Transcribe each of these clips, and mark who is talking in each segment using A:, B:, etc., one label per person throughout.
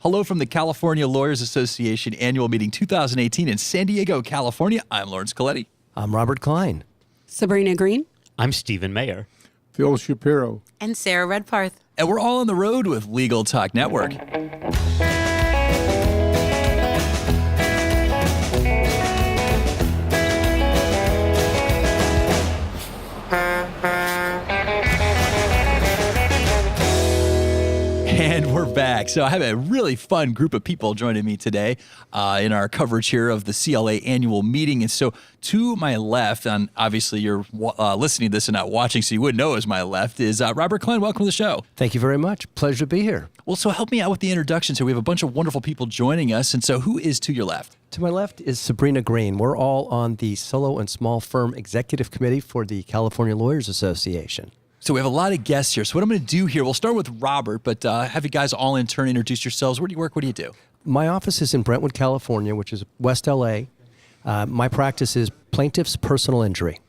A: Hello from the California Lawyers Association Annual Meeting 2018 in San Diego, California. I'm Laurence Colletti.
B: I'm Robert Klein.
C: Sabrina Green.
D: I'm Stephen Mayer.
E: Phil Shapiro.
F: And Sarah Redparth.
A: And we're all on the road with Legal Talk Network. And we're back. So I have a really fun group of people joining me today in our coverage here of the CLA annual meeting. And so to my left, and obviously you're listening to this and not watching, so you wouldn't know is my left, is Robert Klein. Welcome to the show.
B: Thank you very much. Pleasure to be here.
A: Well, so help me out with the introduction. So we have a bunch of wonderful people joining us. And so who is to your left?
B: To my left is Sabrina Green. We're all on the Solo and Small Firm Executive Committee for the California Lawyers Association.
A: So we have a lot of guests here. So what I'm going to do here, we'll start with Robert, but have you guys all in turn introduce yourselves. Where do you work? What do you do?
B: My office is in Brentwood, California, which is West LA. My practice is plaintiff's personal injury.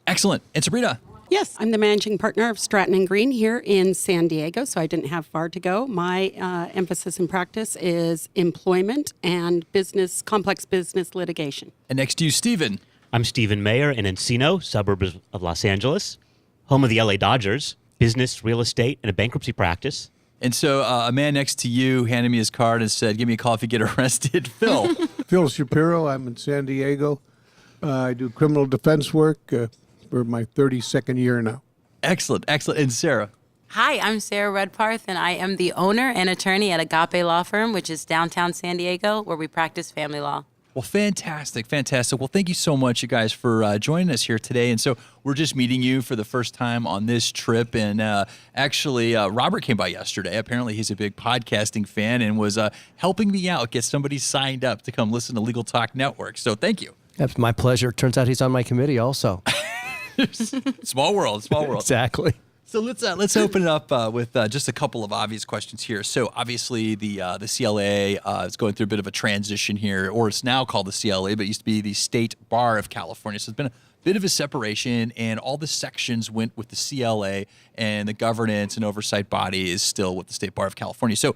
A: Excellent. And Sabrina?
C: Yes, I'm the managing partner of Stratton & Green here in San Diego, so I didn't have far to go. My emphasis in practice is employment and complex business litigation.
A: And next to you, Stephen.
D: I'm Stephen Mayer in Encino, suburb of Los Angeles, home of the LA Dodgers, business, real estate, and a bankruptcy practice.
A: And so a man next to you handed me his card and said, give me a call if you get arrested. Phil.
E: Phil Shapiro. I'm in San Diego. I do criminal defense work for my 32nd year now.
A: Excellent, excellent. And Sarah?
F: Hi, I'm Sarah Redparth, and I am the owner and attorney at Agape Law Firm, which is downtown San Diego, where we practice family law.
A: Well, fantastic, fantastic. Well, thank you so much, you guys, for joining us here today. And so we're just meeting you for the first time on this trip. And actually, Robert came by yesterday. Apparently, he's a big podcasting fan and was helping me out get somebody signed up to come listen to Legal Talk Network. So thank you.
B: That's my pleasure. Turns out he's on my committee also.
A: Small world, small world.
B: Exactly.
A: So let's open it up with just a couple of obvious questions here. So obviously the CLA is going through a bit of a transition here, or it's now called the CLA, but it used to be the State Bar of California. So it's been a bit of a separation, and all the sections went with the CLA, and the governance and oversight body is still with the State Bar of California. So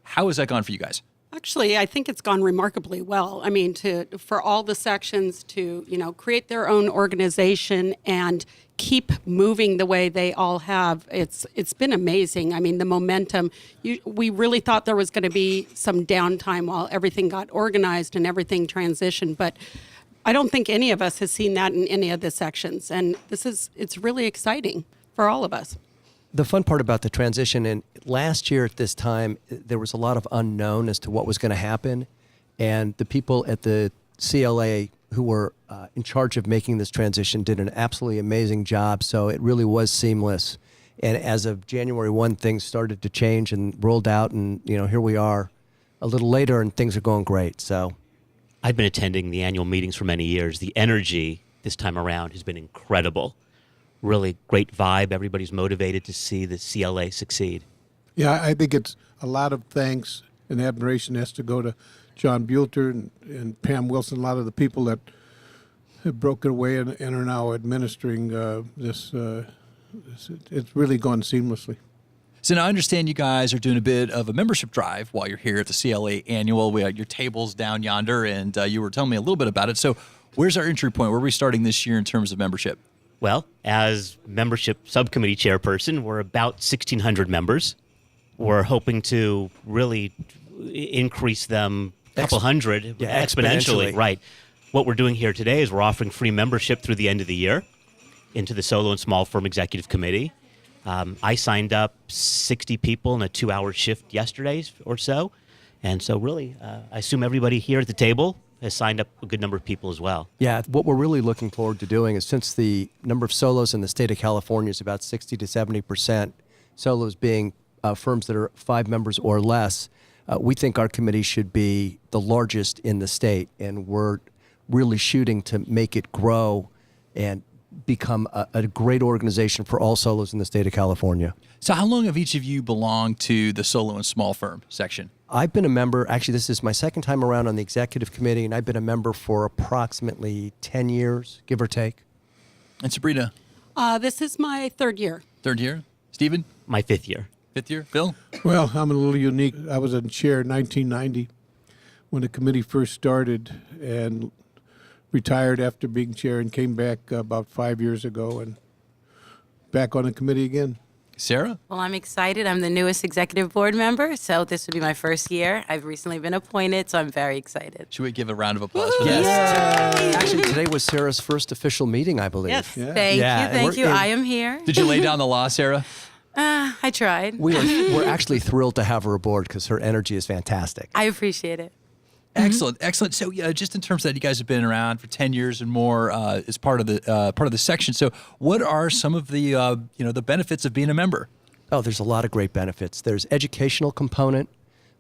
A: how has that gone for you guys?
C: Actually, I think it's gone remarkably well. I mean, for all the sections to, create their own organization and keep moving the way they all have, it's been amazing. I mean, the momentum, we really thought there was going to be some downtime while everything got organized and everything transitioned, but I don't think any of us has seen that in any of the sections. And it's really exciting for all of us.
B: The fun part about the transition, and last year at this time, there was a lot of unknown as to what was going to happen. And the people at the CLA who were in charge of making this transition did an absolutely amazing job. So it really was seamless. And as of January 1, things started to change and rolled out. And, here we are a little later and things are going great. So
D: I've been attending the annual meetings for many years. The energy this time around has been incredible. Really great vibe. Everybody's motivated to see the CLA succeed.
E: Yeah, I think it's a lot of thanks and admiration has to go to John Buelter and Pam Wilson, a lot of the people that have broken away and are now administering this. It's really gone seamlessly.
A: So now I understand you guys are doing a bit of a membership drive while you're here at the CLA annual. We had your tables down yonder, and you were telling me a little bit about it. So where's our entry point? Where are we starting this year in terms of membership?
D: Well, as membership subcommittee chairperson, we're about 1,600 members. We're hoping to really increase them a couple hundred exponentially. Right. What we're doing here today is we're offering free membership through the end of the year into the Solo and Small Firm Executive Committee. I signed up 60 people in a 2-hour shift yesterday or so. And so really, I assume everybody here at the table has signed up a good number of people as well.
B: Yeah, what we're really looking forward to doing is, since the number of solos in the state of California is about 60 to 70%, solos being firms that are 5 members or less, we think our committee should be the largest in the state, and we're really shooting to make it grow and become a great organization for all solos in the state of California.
A: So how long have each of you belonged to the Solo and Small Firm section?
B: I've been a member, actually this is my second time around on the executive committee, and I've been a member for approximately 10 years, give or take.
A: And Sabrina?
C: This is my third year.
A: Third year. Stephen?
D: My fifth year.
A: Fifth year, Bill?
E: Well, I'm a little unique. I was in chair in 1990 when the committee first started, and retired after being chair, and came back about 5 years ago and back on the committee again.
A: Sarah?
F: Well, I'm excited. I'm the newest executive board member, so this would be my first year. I've recently been appointed, so I'm very excited.
A: Should we give a round of applause for
B: Yes.
A: that?
B: Actually, today was Sarah's first official meeting, I believe.
F: Yes,
E: Yeah.
F: thank
B: Yeah,
F: you,
B: and
F: thank
B: we're
F: you.
B: in-
F: I am here.
A: Did you lay down the law, Sarah?
F: I tried.
B: We're actually thrilled to have her aboard because her energy is fantastic.
F: I appreciate it.
A: Excellent, excellent. So, just in terms of that, you guys have been around for 10 years and more as part of the section. So, what are some of the the benefits of being a member?
B: Oh, there's a lot of great benefits. There's educational component,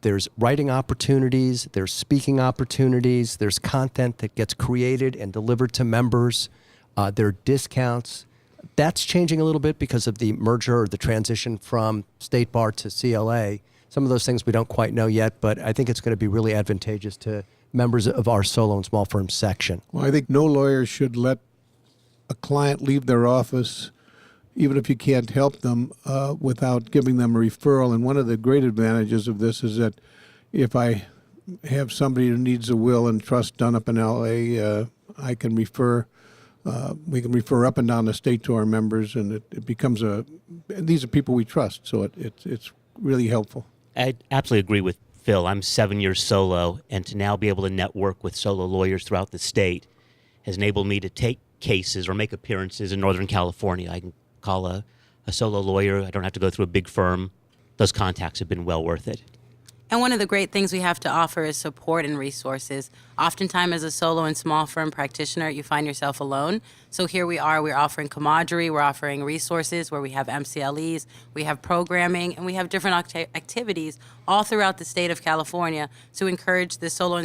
B: there's writing opportunities, there's speaking opportunities, there's content that gets created and delivered to members, there are discounts. That's changing a little bit because of the merger or the transition from State Bar to CLA. Some of those things we don't quite know yet, but I think it's going to be really advantageous to members of our solo and small firm section.
E: Well, I think no lawyer should let a client leave their office, even if you can't help them, without giving them a referral. And one of the great advantages of this is that if I have somebody who needs a will and trust done up in LA, I can refer. We can refer up and down the state to our members, and it becomes and these are people we trust, so it's really helpful.
D: I absolutely agree with Phil. I'm 7 years solo, and to now be able to network with solo lawyers throughout the state has enabled me to take cases or make appearances in Northern California. I can call a solo lawyer. I don't have to go through a big firm. Those contacts have been well worth it.
F: And one of the great things we have to offer is support and resources. Oftentimes, as a solo and small firm practitioner, you find yourself alone. So here we are, we're offering camaraderie, we're offering resources where we have MCLEs, we have programming, and we have different activities all throughout the state of California to encourage the solo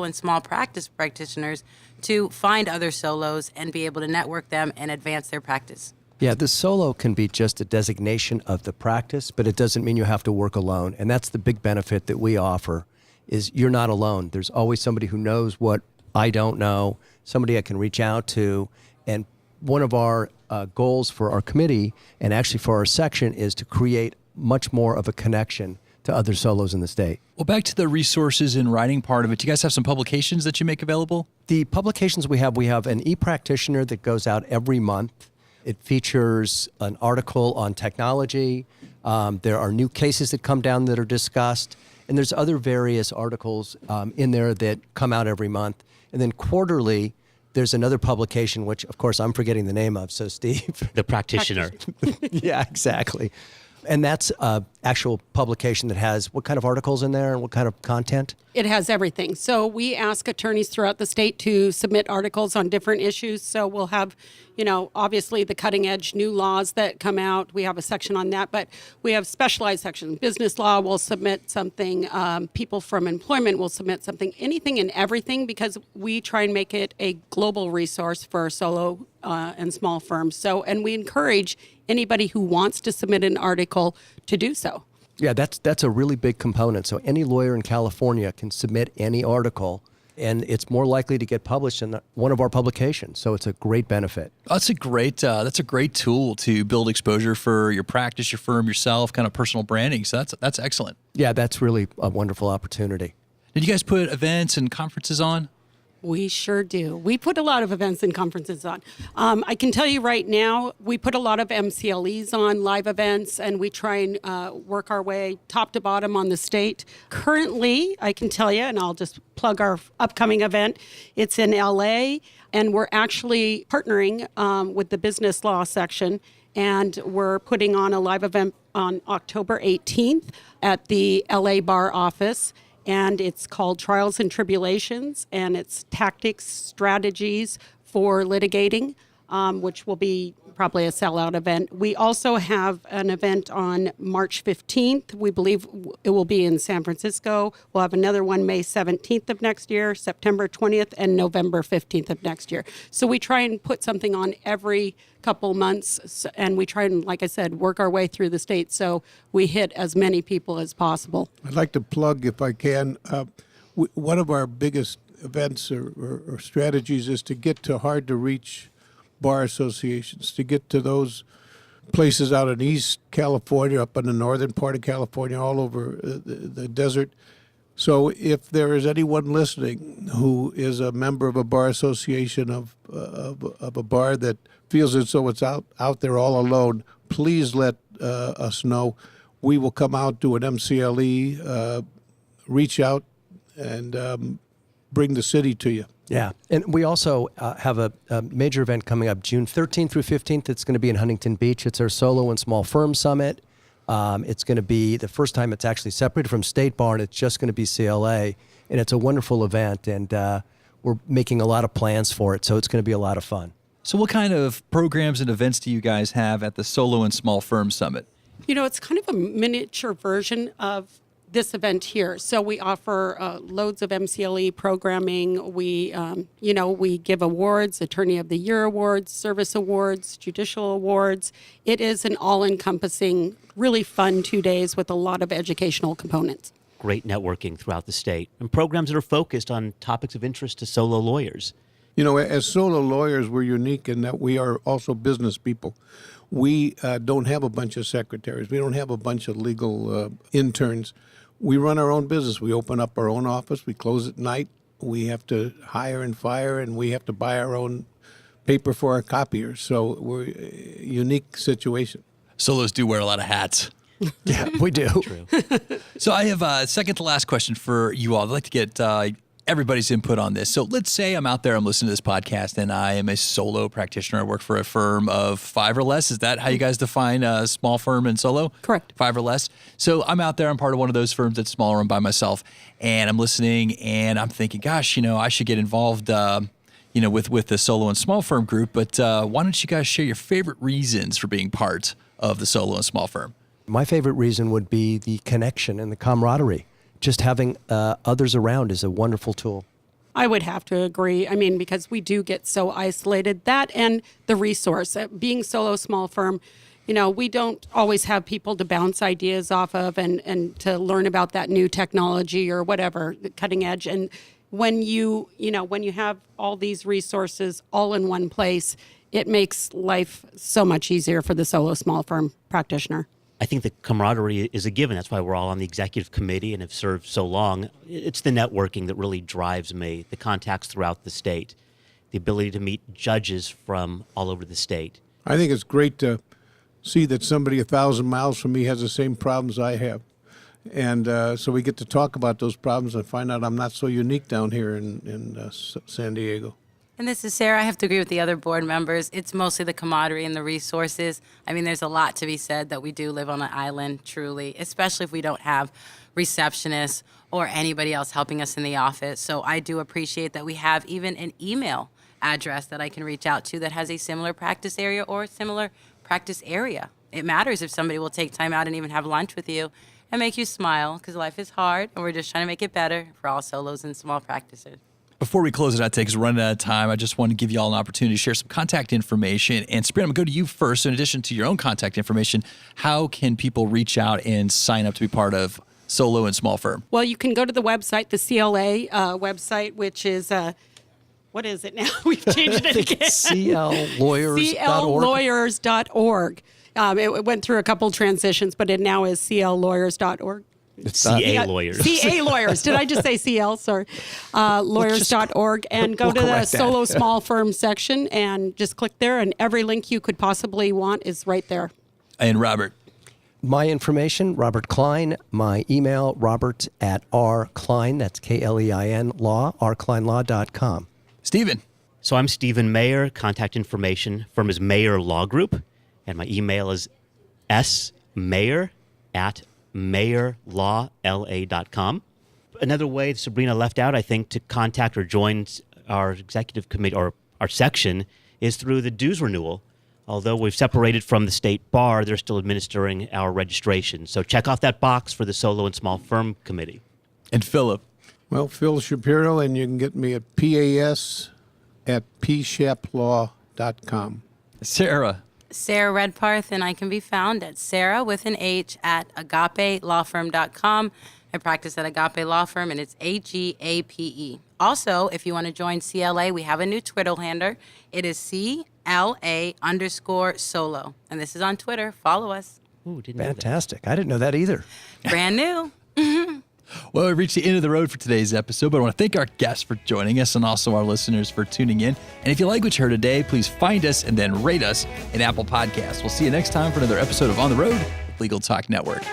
F: and small practice practitioners to find other solos and be able to network them and advance their practice.
B: Yeah, the solo can be just a designation of the practice, but it doesn't mean you have to work alone. And that's the big benefit that we offer is you're not alone. There's always somebody who knows what I don't know, somebody I can reach out to. And one of our goals for our committee and actually for our section is to create much more of a connection to other solos in the state.
A: Well, back to the resources and writing part of it. Do you guys have some publications that you make available?
B: The publications we have an e-practitioner that goes out every month. It features an article on technology. There are new cases that come down that are discussed. And there's other various articles in there that come out every month. And then quarterly, there's another publication, which, of course, I'm forgetting the name of. So, Steve.
D: The practitioner.
B: Yeah, exactly. And that's an actual publication that has what kind of articles in there and what kind of content?
C: It has everything. So we ask attorneys throughout the state to submit articles on different issues. So we'll have, obviously the cutting edge new laws that come out. We have a section on that, but we have specialized sections. Business law will submit something. People from employment will submit something. Anything and everything, because we try and make it a global resource for solo and small firms. So, and we encourage anybody who wants to submit an article to do so.
B: Yeah, that's a really big component. So any lawyer in California can submit any article, and it's more likely to get published in one of our publications. So it's a great benefit.
A: That's a great tool to build exposure for your practice, your firm, yourself, kind of personal branding. So that's excellent.
B: Yeah, that's really a wonderful opportunity.
A: Did you guys put events and conferences on?
C: We sure do. We put a lot of events and conferences on. I can tell you right now, we put a lot of MCLEs on, live events, and we try and work our way top to bottom on the state. Currently, I can tell you, and I'll just plug our upcoming event, it's in LA, and we're actually partnering with the business law section, and we're putting on a live event on October 18th at the LA Bar office. And it's called Trials and Tribulations, and it's tactics, strategies for litigating, which will be probably a sellout event. We also have an event on March 15th. We believe it will be in San Francisco. We'll have another one May 17th of next year, September 20th, and November 15th of next year. So we try and put something on every couple months, and we try and, like I said, work our way through the state so we hit as many people as possible.
E: I'd like to plug, if I can, one of our biggest events or strategies is to get to hard-to-reach bar associations, to get to those places out in East California, up in the northern part of California, all over the desert. So if there is anyone listening who is a member of a bar association of a bar that feels as though it's out there all alone, please let us know. We will come out, do an MCLE, reach out, and bring the city to you.
B: Yeah, and we also have a major event coming up June 13th through 15th. It's going to be in Huntington Beach. It's our Solo and Small Firm Summit. It's going to be the first time it's actually separated from State Bar, and it's just going to be CLA. And it's a wonderful event, and we're making a lot of plans for it, so it's going to be a lot of fun.
A: So what kind of programs and events do you guys have at the Solo and Small Firm Summit?
C: You know, it's kind of a miniature version of this event here. So we offer loads of MCLE programming. We give awards, Attorney of the Year awards, service awards, judicial awards. It is an all-encompassing, really fun 2 days with a lot of educational components.
D: Great networking throughout the state and programs that are focused on topics of interest to solo lawyers.
E: You know, as solo lawyers, we're unique in that we are also business people. We don't have a bunch of secretaries. We don't have a bunch of legal interns. We run our own business. We open up our own office. We close at night. We have to hire and fire, and we have to buy our own paper for our copiers. So we're a unique situation.
A: Solos do wear a lot of hats.
B: Yeah, we do.
D: True.
A: So I have a second to last question for you all. I'd like to get everybody's input on this. So let's say I'm out there, I'm listening to this podcast, and I am a solo practitioner. I work for a firm of 5 or less. Is that how you guys define a small firm and solo?
C: Correct.
A: 5 or less. So I'm out there. I'm part of one of those firms that's smaller and by myself, and I'm listening, and I'm thinking, gosh, I should get involved, with the solo and small firm group. But why don't you guys share your favorite reasons for being part of the solo and small firm?
B: My favorite reason would be the connection and the camaraderie. Just having others around is a wonderful tool.
C: I would have to agree. I mean, because we do get so isolated. That and the resource. Being solo small firm, we don't always have people to bounce ideas off of and to learn about that new technology or whatever, the cutting edge. And when you have all these resources all in one place, it makes life so much easier for the solo small firm practitioner.
D: I think the camaraderie is a given. That's why we're all on the executive committee and have served so long. It's the networking that really drives me, the contacts throughout the state, the ability to meet judges from all over the state.
E: I think it's great to see that somebody 1,000 miles from me has the same problems I have. And so we get to talk about those problems and find out I'm not so unique down here in San Diego.
F: And this is Sarah. I have to agree with the other board members. It's mostly the camaraderie and the resources. I mean, there's a lot to be said that we do live on an island, truly, especially if we don't have receptionists or anybody else helping us in the office. So I do appreciate that we have even an email address that I can reach out to that has a similar practice area or a similar practice area. It matters if somebody will take time out and even have lunch with you and make you smile, because life is hard and we're just trying to make it better for all solos and small practices.
A: Before we close it out, because we're running out of time, I just want to give you all an opportunity to share some contact information. And Sabrina, I'm going to go to you first. In addition to your own contact information, how can people reach out and sign up to be part of Solo and Small Firm?
C: Well, you can go to the website, the CLA website, which is, what is it now? We've changed it again.
B: CLlawyers.org.
C: CLlawyers.org. It went through a couple transitions, but it now is CLlawyers.org.
D: CA lawyers.
C: CA lawyers. Did I just say CL? Sorry. Lawyers.org. And go to the solo small firm section and just click there. And every link you could possibly want is right there.
A: And Robert.
B: My information, Robert Klein. My email, robert@rklein, that's Klein law, rkleinlaw.com.
A: Stephen.
D: So I'm Stephen Mayer. Contact information firm is Mayer Law Group. And my email is smayer@mayerlawla.com. Another way Sabrina left out, I think, to contact or join our executive committee or our section is through the dues renewal. Although we've separated from the state bar, they're still administering our registration. So check off that box for the solo and small firm committee.
A: And Philip.
E: Well, Phil Shapiro, and you can get me at pas@pshaplaw.com.
A: Sarah.
F: Sarah Redparth, and I can be found at Sarah with an H at agapelawfirm.com. I practice at Agape Law Firm, and it's AGAPE. Also, if you want to join CLA, we have a new Twitter handle. It is LA_solo. And this is on Twitter. Follow us.
D: Ooh, didn't know that.
B: Fantastic. I didn't know that either.
F: Brand new.
A: Well, we've reached the end of the road for today's episode, but I want to thank our guests for joining us and also our listeners for tuning in. And if you like what you heard today, please find us and then rate us in Apple Podcasts. We'll see you next time for another episode of On the Road with Legal Talk Network.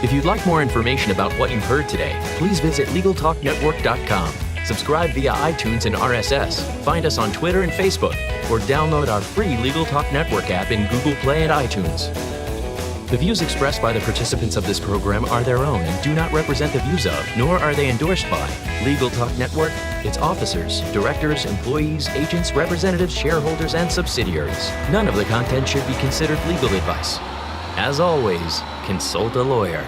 G: If you'd like more information about what you've heard today, please visit LegalTalkNetwork.com. Subscribe via iTunes and RSS. Find us on Twitter and Facebook, or download our free Legal Talk Network app in Google Play and iTunes. The views expressed by the participants of this program are their own and do not represent the views of, nor are they endorsed by, Legal Talk Network, its officers, directors, employees, agents, representatives, shareholders, and subsidiaries. None of the content should be considered legal advice. As always, consult a lawyer.